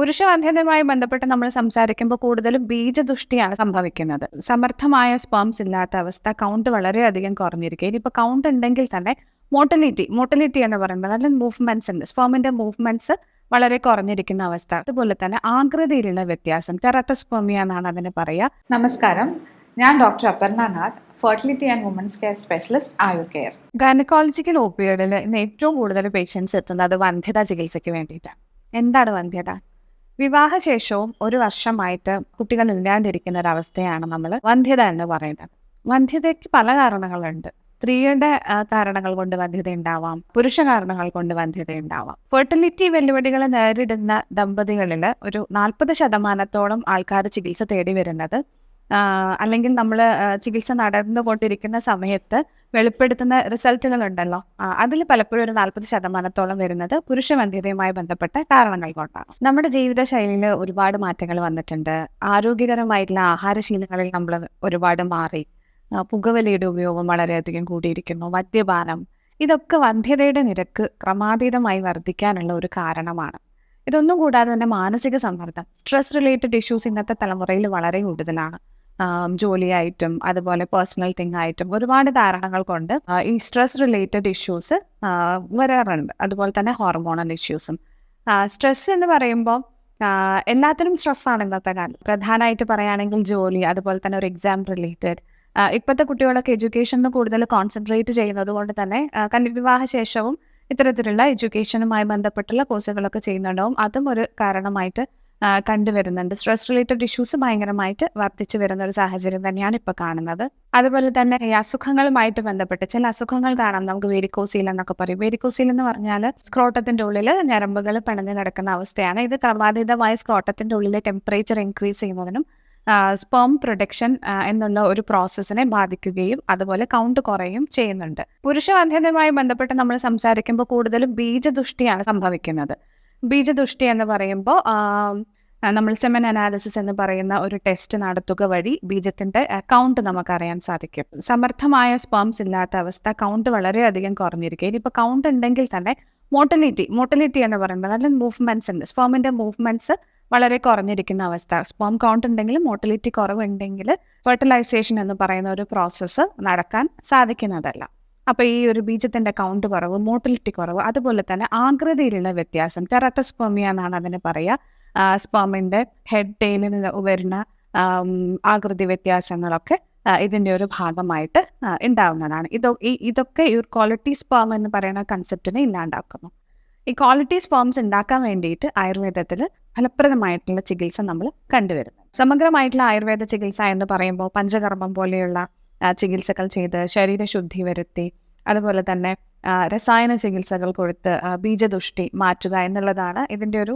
പുരുഷവന്ധ്യതയുമായി ബന്ധപ്പെട്ട് നമ്മൾ സംസാരിക്കുമ്പോൾ കൂടുതലും ബീജദുഷ്ടിയാണ് സംഭവിക്കുന്നത്. സമർത്ഥമായ സ്പേംസ് ഇല്ലാത്ത അവസ്ഥ, കൗണ്ട് വളരെയധികം കുറഞ്ഞിരിക്കുക. ഇനിയിപ്പോൾ കൗണ്ട് ഉണ്ടെങ്കിൽ തന്നെ മോട്ടിലിറ്റി എന്ന് പറയുന്നത് നല്ല മൂവ്മെന്റ്സ് ഉണ്ട്, സ്പേമിന്റെ മൂവ്മെന്റ്സ് വളരെ കുറഞ്ഞിരിക്കുന്ന അവസ്ഥ. അതുപോലെ തന്നെ ആകൃതിയിലുള്ള വ്യത്യാസം, ടെറട്ടോസ്പെർമിയ എന്നാണ് അതിന് പറയുക. നമസ്കാരം, ഞാൻ doctor Aparna Nath, fertility and women's care specialist, Ayu care. Gynaecological OPDയിൽ ഇന്ന് ഏറ്റവും കൂടുതൽ പേഷ്യൻസ് എത്തുന്നത് വന്ധ്യതാ ചികിത്സയ്ക്ക് വേണ്ടിയിട്ടാണ്. എന്താണ് വന്ധ്യത? വിവാഹശേഷവും ഒരു വർഷമായിട്ട് കുട്ടികൾ ഇല്ലാണ്ടിരിക്കുന്ന ഒരവസ്ഥയാണ് നമ്മൾ വന്ധ്യത എന്ന് പറയുന്നത്. വന്ധ്യതയ്ക്ക് പല കാരണങ്ങളുണ്ട്. സ്ത്രീയുടെ കാരണങ്ങൾ കൊണ്ട് വന്ധ്യത ഉണ്ടാവാം, പുരുഷ കാരണങ്ങൾ കൊണ്ട് വന്ധ്യത ഉണ്ടാവാം. ഫെർട്ടിലിറ്റി വെല്ലുവിളികൾ നേരിടുന്ന ദമ്പതികളിൽ ഒരു 40% ആൾക്കാർ ചികിത്സ തേടി വരുന്നത്, അല്ലെങ്കിൽ നമ്മൾ ചികിത്സ നടന്നുകൊണ്ടിരിക്കുന്ന സമയത്ത് വെളിപ്പെടുത്തുന്ന റിസൾട്ടുകൾ ഉണ്ടല്ലോ, അതിൽ പലപ്പോഴും ഒരു 40% വരുന്നത് പുരുഷവന്ധ്യതയുമായി ബന്ധപ്പെട്ട കാരണങ്ങൾ കൊണ്ടാണ്. നമ്മുടെ ജീവിതശൈലിയിൽ ഒരുപാട് മാറ്റങ്ങൾ വന്നിട്ടുണ്ട്. ആരോഗ്യകരമായിട്ടുള്ള ആഹാരശീലങ്ങളിൽ നമ്മൾ ഒരുപാട് മാറി. പുകവലിയുടെ ഉപയോഗം വളരെയധികം കൂടിയിരിക്കുന്നു. മദ്യപാനം, ഇതൊക്കെ വന്ധ്യതയുടെ നിരക്ക് ക്രമാതീതമായി വർദ്ധിക്കാനുള്ള ഒരു കാരണമാണ്. ഇതൊന്നും കൂടാതെ തന്നെ മാനസിക സമ്മർദ്ദം, സ്ട്രെസ് റിലേറ്റഡ് ഇഷ്യൂസ് ഇന്നത്തെ തലമുറയിൽ വളരെ കൂടുതലാണ്. ജോലിയായിട്ടും അതുപോലെ പേഴ്സണൽ തിങ് ആയിട്ടും ഒരുപാട് കാരണങ്ങൾ കൊണ്ട് ഈ സ്ട്രെസ് റിലേറ്റഡ് ഇഷ്യൂസ് വരാറുണ്ട്. അതുപോലെ തന്നെ ഹോർമോണൽ ഇഷ്യൂസും. സ്ട്രെസ് എന്ന് പറയുമ്പോൾ എല്ലാത്തിനും സ്ട്രെസ്സാണ് ഇന്നത്തെ കാലം. പ്രധാനമായിട്ട് പറയുകയാണെങ്കിൽ ജോലി, അതുപോലെ തന്നെ ഒരു എക്സാം റിലേറ്റഡ്. ഇപ്പോഴത്തെ കുട്ടികളൊക്കെ എഡ്യൂക്കേഷനിൽ കൂടുതൽ കോൺസെൻട്രേറ്റ് ചെയ്യുന്നത് കൊണ്ട് തന്നെ വിവാഹ ശേഷവും ഇത്തരത്തിലുള്ള എഡ്യൂക്കേഷനുമായി ബന്ധപ്പെട്ടുള്ള കോഴ്സുകളൊക്കെ ചെയ്യുന്നുണ്ടാവും. അതും ഒരു കാരണമായിട്ട് കണ്ടുവരുന്നുണ്ട്. സ്ട്രെസ് റിലേറ്റഡ് ഇഷ്യൂസ് ഭയങ്കരമായിട്ട് വർദ്ധിച്ചു വരുന്ന ഒരു സാഹചര്യം തന്നെയാണ് ഇപ്പോൾ കാണുന്നത്. അതുപോലെ തന്നെ ഈ അസുഖങ്ങളുമായിട്ട് ബന്ധപ്പെട്ട് ചില അസുഖങ്ങൾ കാണാം. നമുക്ക് വെരിക്കോസീൽ എന്നൊക്കെ പറയും. വെരിക്കോസീൽ എന്ന് പറഞ്ഞാൽ സ്ക്രോട്ടത്തിന്റെ ഉള്ളിൽ ഞരമ്പുകൾ പിണഞ്ഞു കിടക്കുന്ന അവസ്ഥയാണ്. ഇത് ക്രമാതീതമായ സ്ക്രോട്ടത്തിന്റെ ഉള്ളിലെ ടെമ്പറേച്ചർ ഇൻക്രീസ് ചെയ്യുന്നതിനും സ്പേം പ്രൊഡക്ഷൻ എന്നുള്ള ഒരു പ്രോസസ്സിനെ ബാധിക്കുകയും അതുപോലെ കൗണ്ട് കുറയും ചെയ്യുന്നുണ്ട്. പുരുഷവന്ധ്യതയുമായി ബന്ധപ്പെട്ട് നമ്മൾ സംസാരിക്കുമ്പോൾ കൂടുതലും ബീജദുഷ്ടിയാണ് സംഭവിക്കുന്നത്. ബീജദുഷ്ടി എന്ന് പറയുമ്പോൾ നമ്മൾ സെമൻ അനാലിസിസ് എന്ന് പറയുന്ന ഒരു ടെസ്റ്റ് നടത്തുക വഴി ബീജത്തിന്റെ കൗണ്ട് നമുക്കറിയാൻ സാധിക്കും. സമർത്ഥമായ സ്പേംസ് ഇല്ലാത്ത അവസ്ഥ, കൗണ്ട് വളരെയധികം കുറഞ്ഞിരിക്കുക. ഇനിയിപ്പോൾ കൗണ്ട് ഉണ്ടെങ്കിൽ തന്നെ മോട്ടിലിറ്റി എന്ന് പറയുന്നത് നല്ല മൂവ്മെന്റ്സ് ഉണ്ട്, സ്പേമിന്റെ മൂവ്മെന്റ്സ് വളരെ കുറഞ്ഞിരിക്കുന്ന അവസ്ഥ. സ്പേം കൗണ്ട് ഉണ്ടെങ്കിലും മോട്ടിലിറ്റി കുറവുണ്ടെങ്കിൽ ഫെർട്ടിലൈസേഷൻ എന്ന് പറയുന്ന ഒരു പ്രോസസ്സ് നടക്കാൻ സാധിക്കുന്നതല്ല. അപ്പോൾ ഈ ഒരു ബീജത്തിന്റെ കൗണ്ട് കുറവ്, മോട്ടിലിറ്റി കുറവ്, അതുപോലെ തന്നെ ആകൃതിയിലുള്ള വ്യത്യാസം, ടെറട്ടോസ്പെർമിയ എന്നാണ് അതിന് പറയുക. സ്പേമിന്റെ ഹെഡ് ടെയിലിൽ വരുന്ന ആകൃതി വ്യത്യാസങ്ങളൊക്കെ ഇതിന്റെ ഒരു ഭാഗമായിട്ട് ഉണ്ടാവുന്നതാണ്. ഇതൊക്കെ ഈ ക്വാളിറ്റി സ്പേം എന്ന് പറയുന്ന കൺസെപ്റ്റിനെ ഇല്ലാണ്ടാക്കുന്നു. ഈ ക്വാളിറ്റി സ്പേംസ് ഉണ്ടാക്കാൻ വേണ്ടിയിട്ട് ആയുർവേദത്തിൽ ഫലപ്രദമായിട്ടുള്ള ചികിത്സ നമ്മൾ കണ്ടുവരുന്നു. സമഗ്രമായിട്ടുള്ള ആയുർവേദ ചികിത്സ എന്ന് പറയുമ്പോൾ പഞ്ചകർമ്മം പോലെയുള്ള ചികിത്സകൾ ചെയ്ത് ശരീരശുദ്ധി വരുത്തി, അതുപോലെ തന്നെ രസായന ചികിത്സകൾ കൊടുത്ത് ബീജദുഷ്ടി മാറ്റുക എന്നുള്ളതാണ് ഇതിൻ്റെ ഒരു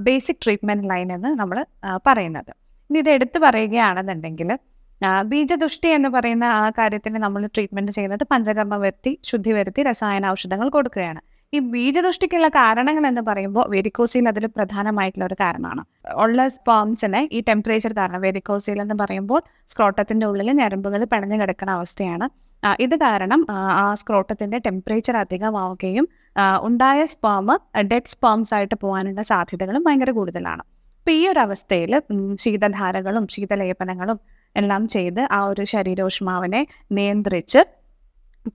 ബേസിക് ട്രീറ്റ്മെൻറ്റ് ലൈൻ എന്ന് നമ്മൾ പറയുന്നത്. ഇനി ഇത് എടുത്തു പറയുകയാണെന്നുണ്ടെങ്കിൽ ബീജദുഷ്ടി എന്ന് പറയുന്ന ആ കാര്യത്തിന് നമ്മൾ ട്രീറ്റ്മെൻറ്റ് ചെയ്യുന്നത് പഞ്ചകർമ്മം വരുത്തി, ശുദ്ധി വരുത്തി രസായന ഔഷധങ്ങൾ കൊടുക്കുകയാണ്. ഈ ബീജദുഷ്ടിക്കുള്ള കാരണങ്ങൾ എന്ന് പറയുമ്പോൾ വെരിക്കോസീൽ അതിൽ പ്രധാനമായിട്ടുള്ള ഒരു കാരണമാണ്. ഉള്ള സ്പേംസിനെ ഈ ടെമ്പറേച്ചർ കാരണം, വെരിക്കോസീൽ എന്ന് പറയുമ്പോൾ സ്ക്രോട്ടത്തിന്റെ ഉള്ളിൽ ഞരമ്പുകൾ പിണഞ്ഞു കിടക്കുന്ന അവസ്ഥയാണ്. ഇത് കാരണം ആ സ്ക്രോട്ടത്തിന്റെ ടെമ്പറേച്ചർ അധികമാവുകയും ഉണ്ടായ സ്പേം ഡെഡ് സ്പേംസ് ആയിട്ട് പോകാനുള്ള സാധ്യതകളും ഭയങ്കര കൂടുതലാണ്. അപ്പോൾ ഈ ഒരു അവസ്ഥയിൽ ശീതധാരകളും ശീതലേപനങ്ങളും എല്ലാം ചെയ്ത് ആ ഒരു ശരീരോഷ്മാവിനെ നിയന്ത്രിച്ച്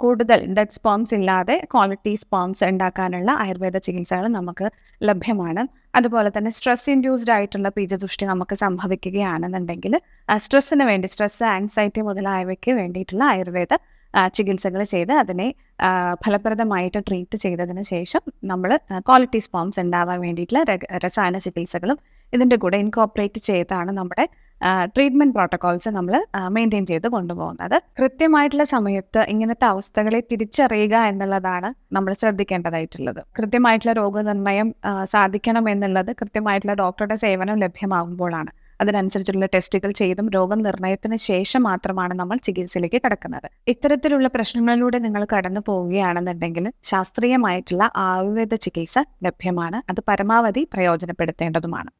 കൂടുതൽ ഡെഡ് സ്പേംസ് ഇല്ലാതെ ക്വാളിറ്റി സ്പേംസ് ഉണ്ടാക്കാനുള്ള ആയുർവേദ ചികിത്സകൾ നമുക്ക് ലഭ്യമാണ്. അതുപോലെ തന്നെ സ്ട്രെസ് ഇൻഡ്യൂസ്ഡ് ആയിട്ടുള്ള ബീജദുഷ്ടി നമുക്ക് സംഭവിക്കുകയാണെന്നുണ്ടെങ്കിൽ സ്ട്രെസ്സിന് വേണ്ടി, സ്ട്രെസ്, ആൻസൈറ്റി മുതലായവയ്ക്ക് വേണ്ടിയിട്ടുള്ള ആയുർവേദ ചികിത്സകൾ ചെയ്ത് അതിനെ ഫലപ്രദമായിട്ട് ട്രീറ്റ് ചെയ്തതിന് ശേഷം നമ്മൾ ക്വാളിറ്റി സ്പേംസ് ഉണ്ടാവാൻ വേണ്ടിയിട്ടുള്ള രസായന ചികിത്സകളും ഇതിൻ്റെ കൂടെ ഇൻകോപ്പറേറ്റ് ചെയ്താണ് നമ്മുടെ ട്രീറ്റ്മെൻറ്റ് പ്രോട്ടോകോൾസ് നമ്മൾ മെയിൻറ്റെയിൻ ചെയ്ത് കൊണ്ടുപോകുന്നത്. കൃത്യമായിട്ടുള്ള സമയത്ത് ഇങ്ങനത്തെ അവസ്ഥകളെ തിരിച്ചറിയുക എന്നുള്ളതാണ് നമ്മൾ ശ്രദ്ധിക്കേണ്ടതായിട്ടുള്ളത്. കൃത്യമായിട്ടുള്ള രോഗനിർണയം സാധിക്കണം എന്നുള്ളത് കൃത്യമായിട്ടുള്ള ഡോക്ടറുടെ സേവനം ലഭ്യമാകുമ്പോഴാണ്. അതിനനുസരിച്ചുള്ള ടെസ്റ്റുകൾ ചെയ്തും രോഗനിർണയത്തിന് ശേഷം മാത്രമാണ് നമ്മൾ ചികിത്സയിലേക്ക് കടക്കുന്നത്. ഇത്തരത്തിലുള്ള പ്രശ്നങ്ങളിലൂടെ നിങ്ങൾ കടന്നു പോവുകയാണെന്നുണ്ടെങ്കിൽ ശാസ്ത്രീയമായിട്ടുള്ള ആയുർവേദ ചികിത്സ ലഭ്യമാണ്. അത് പരമാവധി പ്രയോജനപ്പെടുത്തേണ്ടതുമാണ്.